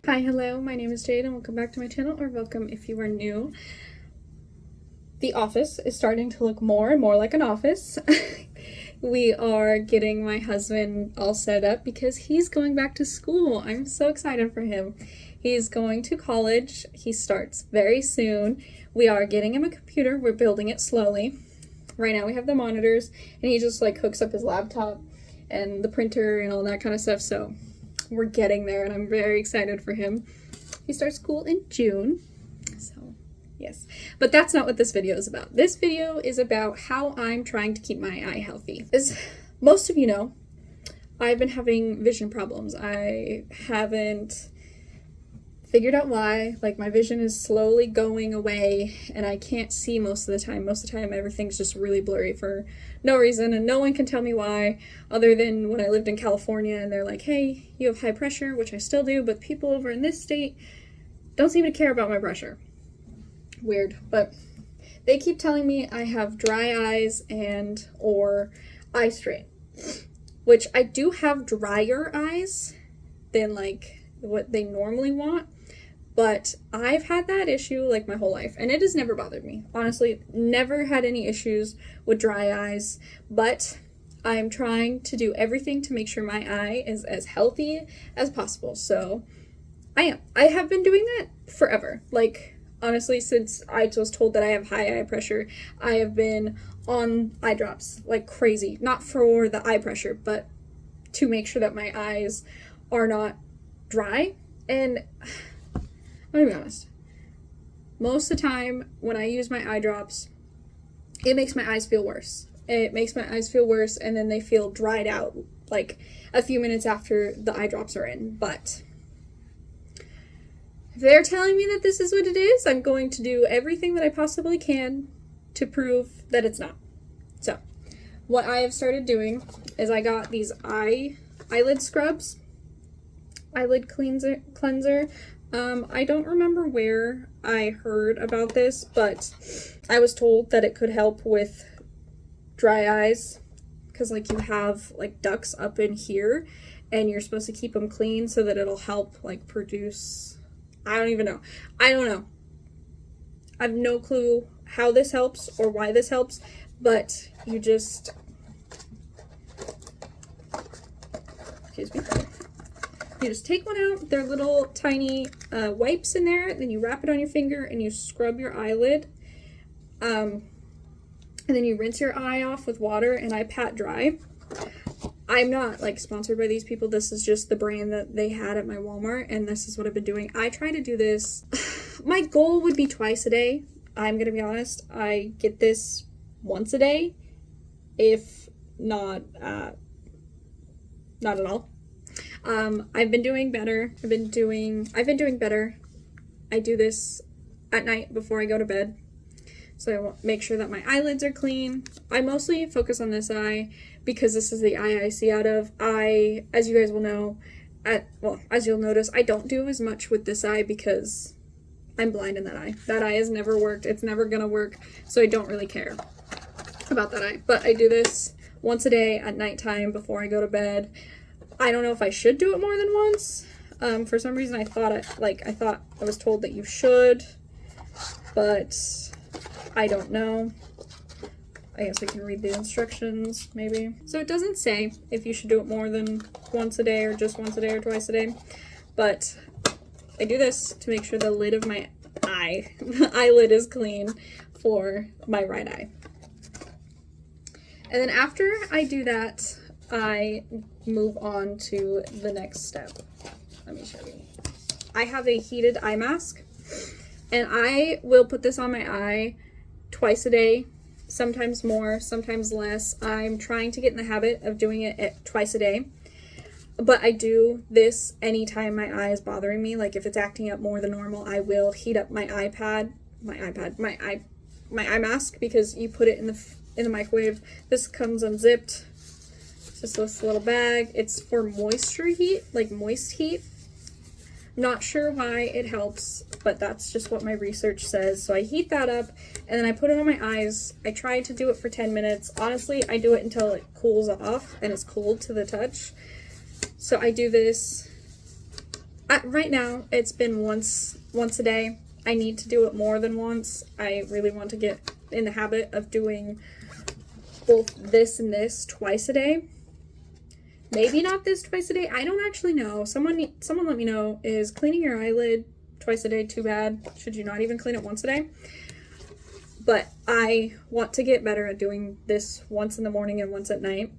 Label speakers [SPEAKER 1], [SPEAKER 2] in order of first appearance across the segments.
[SPEAKER 1] Hi, hello, my name is Jade and welcome back to my channel, or welcome if you are new. The office is starting to look more and more like an office. We are getting my husband all set up because he's going back to school. I'm so excited for him. He's going to college. He starts very soon. We are getting him a computer. We're building it slowly. Right now we have the monitors and he just like hooks up his laptop and the printer and all that kind of stuff, so we're getting there and I'm very excited for him. He starts school in June, so yes. But that's not what this video is about. This video is about how I'm trying to keep my eye healthy. As most of you know, I've been having vision problems. I haven't figured out why. Like, my vision is slowly going away and I can't see most of the time. Most of the time everything's just really blurry for no reason, and no one can tell me why, other than when I lived in California and they're like, hey, you have high pressure, which I still do, but people over in this state don't seem to care about my pressure. Weird. But they keep telling me I have dry eyes and or eye strain, which I do have drier eyes than like what they normally want. But I've had that issue like my whole life, and it has never bothered me. Honestly, never had any issues with dry eyes, but I'm trying to do everything to make sure my eye is as healthy as possible. So I have been doing that forever. Like, honestly, since I was told that I have high eye pressure, I have been on eye drops like crazy. Not for the eye pressure, but to make sure that my eyes are not dry. And I'm gonna be honest, most of the time when I use my eye drops, it makes my eyes feel worse. It makes my eyes feel worse, and then they feel dried out like a few minutes after the eye drops are in. But if they're telling me that this is what it is, I'm going to do everything that I possibly can to prove that it's not. So what I have started doing is I got these eyelid scrubs, eyelid cleanser. I don't remember where I heard about this, but I was told that it could help with dry eyes because like you have like ducts up in here and you're supposed to keep them clean so that it'll help like produce, I don't know. I have no clue how this helps or why this helps, but you just, excuse me. You just take one out, they're little tiny wipes in there, then you wrap it on your finger and you scrub your eyelid. And then you rinse your eye off with water, and I pat dry. I'm not like sponsored by these people, this is just the brand that they had at my Walmart, and this is what I've been doing. I try to do this, my goal would be twice a day. I'm gonna be honest, I get this once a day, if not, not at all. I've been doing better. I've been doing better. I do this at night before I go to bed. So I want to make sure that my eyelids are clean. I mostly focus on this eye because this is the eye I see out of. As you guys will know, as you'll notice, I don't do as much with this eye because I'm blind in that eye. That eye has never worked. It's never gonna work. So I don't really care about that eye. But I do this once a day at nighttime before I go to bed. I don't know if I should do it more than once. For some reason I thought I was told that you should, but I don't know. I guess I can read the instructions, maybe. So it doesn't say if you should do it more than once a day or just once a day or twice a day, but I do this to make sure the lid of my eyelid is clean for my right eye. And then after I do that, I move on to the next step. Let me show you. I have a heated eye mask, and I will put this on my eye twice a day, sometimes more, sometimes less. I'm trying to get in the habit of doing it twice a day, but I do this anytime my eye is bothering me. Like if it's acting up more than normal, I will heat up my eye mask, because you put it in the microwave. This comes unzipped. Just this little bag. It's for moisture heat, like moist heat. Not sure why it helps, but that's just what my research says. So I heat that up and then I put it on my eyes. I try to do it for 10 minutes. Honestly, I do it until it cools off and it's cold to the touch. So I do this Right now, it's been once a day. I need to do it more than once. I really want to get in the habit of doing both this and this twice a day. Maybe not this twice a day. I don't actually know. Someone let me know. Is cleaning your eyelid twice a day too bad? Should you not even clean it once a day? But I want to get better at doing this once in the morning and once at night.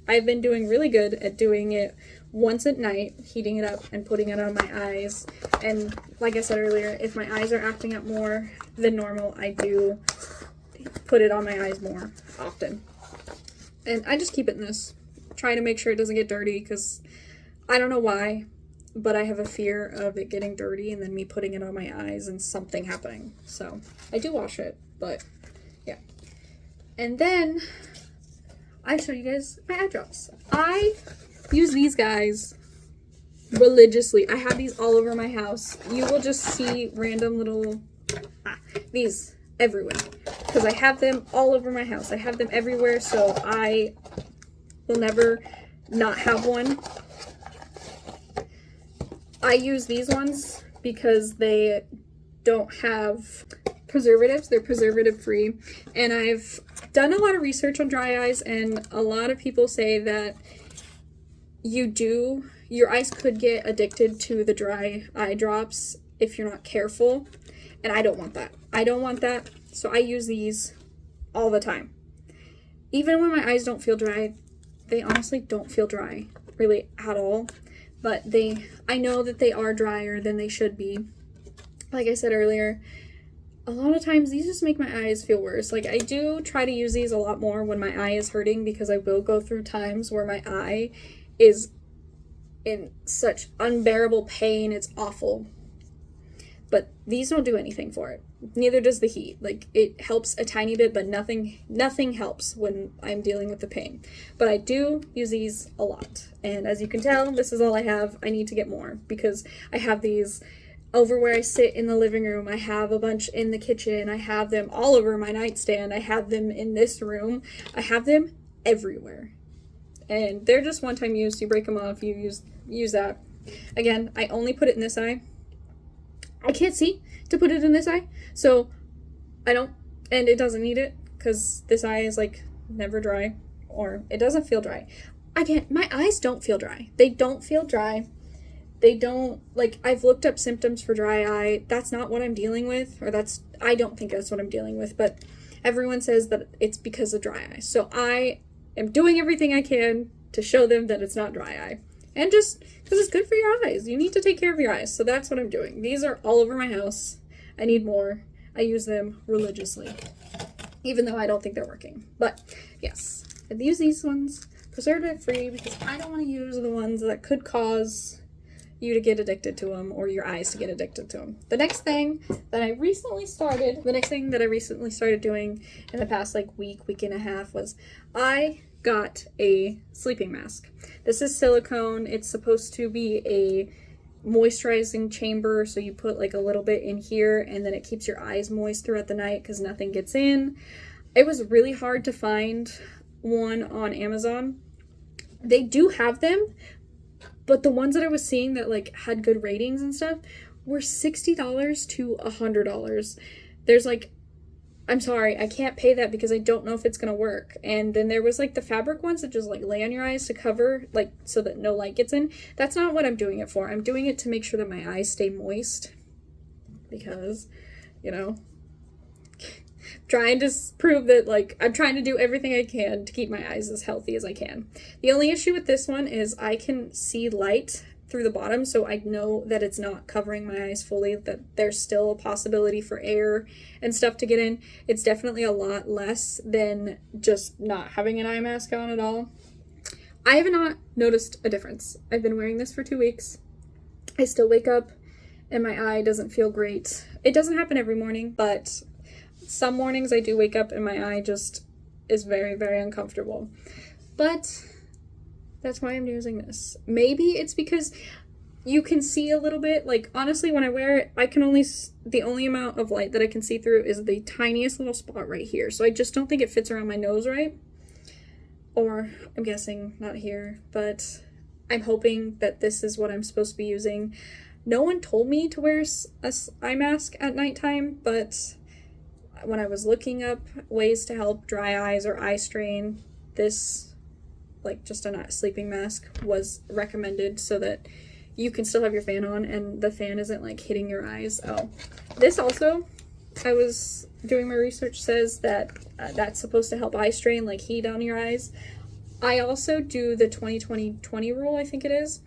[SPEAKER 1] I've been doing really good at doing it once at night, heating it up and putting it on my eyes. And like I said earlier, if my eyes are acting up more than normal, I do put it on my eyes more often. And I just keep it in this, trying to make sure it doesn't get dirty, because I don't know why, but I have a fear of it getting dirty and then me putting it on my eyes and something happening. So I do wash it, but yeah. And then I show you guys my eye drops. I use these guys religiously. I have these all over my house. You will just see random little these everywhere, because I have them all over my house. I have them everywhere, so I will never not have one. I use these ones because they don't have preservatives. They're preservative free. And I've done a lot of research on dry eyes, and a lot of people say that your eyes could get addicted to the dry eye drops if you're not careful. And I don't want that. I don't want that. So I use these all the time. Even when my eyes don't feel dry, they honestly don't feel dry really at all. But I know that they are drier than they should be. Like I said earlier, a lot of times these just make my eyes feel worse. Like, I do try to use these a lot more when my eye is hurting, because I will go through times where my eye is in such unbearable pain. It's awful. But these don't do anything for it. Neither does the heat. Like, it helps a tiny bit, but nothing helps when I'm dealing with the pain. But I do use these a lot. And as you can tell, this is all I have. I need to get more, because I have these over where I sit in the living room. I have a bunch in the kitchen. I have them all over my nightstand. I have them in this room. I have them everywhere. And they're just one-time use. You break them off, you use that. Again, I only put it in this eye. I can't see to put it in this eye, so I don't, and it doesn't need it, because this eye is like never dry, or it doesn't feel dry. My eyes don't feel dry. They don't feel dry. They don't, like, I've looked up symptoms for dry eye. That's not what I'm dealing with, or I don't think that's what I'm dealing with, but everyone says that it's because of dry eye. So I am doing everything I can to show them that it's not dry eye. And just because it's good for your eyes. You need to take care of your eyes. So that's what I'm doing. These are all over my house. I need more. I use them religiously, even though I don't think they're working. But yes, I use these ones preservative free, because I don't want to use the ones that could cause you to get addicted to them, or your eyes to get addicted to them. The next thing that I recently started doing in the past like week and a half was I got a sleeping mask. This is silicone. It's supposed to be a moisturizing chamber, so you put like a little bit in here, and then it keeps your eyes moist throughout the night because nothing gets in. It was really hard to find one on Amazon. They do have them, but the ones that I was seeing that like had good ratings and stuff were $60 to $100. There's like, I'm sorry, I can't pay that because I don't know if it's gonna work. And then there was like the fabric ones that just like lay on your eyes to cover, like, so that no light gets in. That's not what I'm doing it for. I'm doing it to make sure that my eyes stay moist, because, you know, trying to prove that, like, I'm trying to do everything I can to keep my eyes as healthy as I can. The only issue with this one is I can see light through the bottom, so I know that it's not covering my eyes fully, that there's still a possibility for air and stuff to get in. It's definitely a lot less than just not having an eye mask on at all. I have not noticed a difference. I've been wearing this for 2 weeks. I still wake up and my eye doesn't feel great. It doesn't happen every morning, but some mornings I do wake up and my eye just is very, very uncomfortable. But that's why I'm using this. Maybe it's because you can see a little bit. Like, honestly, when I wear it, the only amount of light that I can see through is the tiniest little spot right here. So I just don't think it fits around my nose right. Or I'm guessing not here, but I'm hoping that this is what I'm supposed to be using. No one told me to wear a eye mask at nighttime, but when I was looking up ways to help dry eyes or eye strain, this, like just a sleeping mask, was recommended so that you can still have your fan on and the fan isn't like hitting your eyes. Oh, this also, I was doing my research, says that that's supposed to help eye strain, like heat on your eyes. I also do the 20-20-20 rule, I think it is.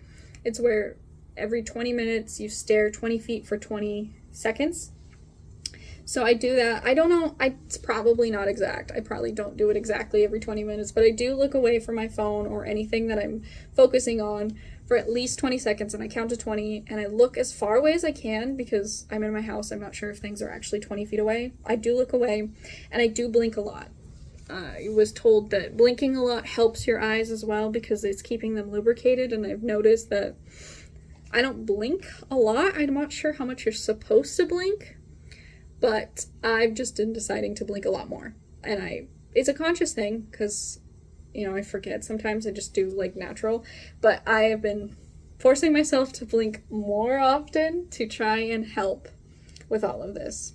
[SPEAKER 1] It's where every 20 minutes you stare 20 feet for 20 seconds. So I do that. I don't know, it's probably not exact. I probably don't do it exactly every 20 minutes, but I do look away from my phone or anything that I'm focusing on for at least 20 seconds, and I count to 20, and I look as far away as I can because I'm in my house. I'm not sure if things are actually 20 feet away. I do look away, and I do blink a lot. I was told that blinking a lot helps your eyes as well because it's keeping them lubricated, and I've noticed that I don't blink a lot. I'm not sure how much you're supposed to blink, but I've just been deciding to blink a lot more. And it's a conscious thing because, you know, I forget. Sometimes I just do like natural, but I have been forcing myself to blink more often to try and help with all of this.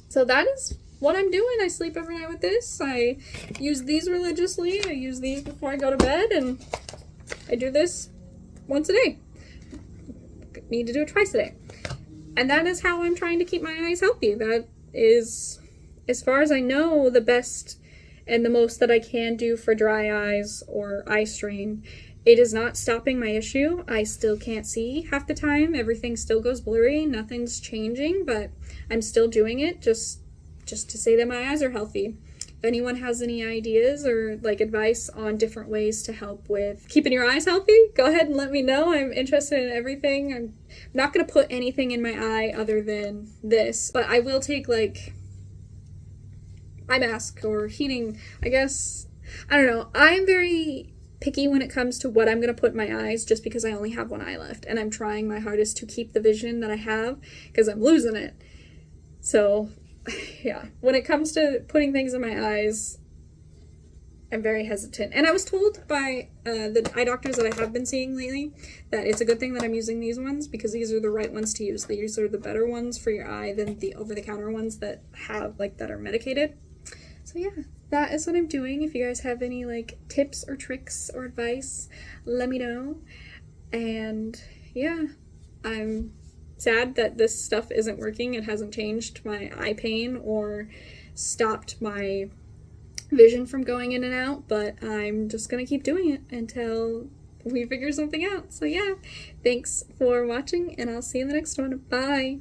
[SPEAKER 1] So that is what I'm doing. I sleep every night with this. I use these religiously. I use these before I go to bed, and I do this once a day. Need to do it twice a day. And that is how I'm trying to keep my eyes healthy. That is, as far as I know, the best and the most that I can do for dry eyes or eye strain. It is not stopping my issue. I still can't see half the time. Everything still goes blurry. Nothing's changing, but I'm still doing it just to say that my eyes are healthy. If anyone has any ideas or like advice on different ways to help with keeping your eyes healthy, go ahead and let me know. I'm interested in everything. I'm not going to put anything in my eye other than this, but I will take like eye mask or heating, I guess. I don't know. I'm very picky when it comes to what I'm going to put in my eyes just because I only have one eye left, and I'm trying my hardest to keep the vision that I have because I'm losing it. So yeah, when it comes to putting things in my eyes, I'm very hesitant. And I was told by the eye doctors that I have been seeing lately that it's a good thing that I'm using these ones because these are the right ones to use. These are the better ones for your eye than the over-the-counter ones that have that are medicated. So yeah, that is what I'm doing. If you guys have any like tips or tricks or advice, let me know. And yeah, I'm sad that this stuff isn't working. It hasn't changed my eye pain or stopped my vision from going in and out, but I'm just gonna keep doing it until we figure something out. So yeah, thanks for watching, and I'll see you in the next one. Bye!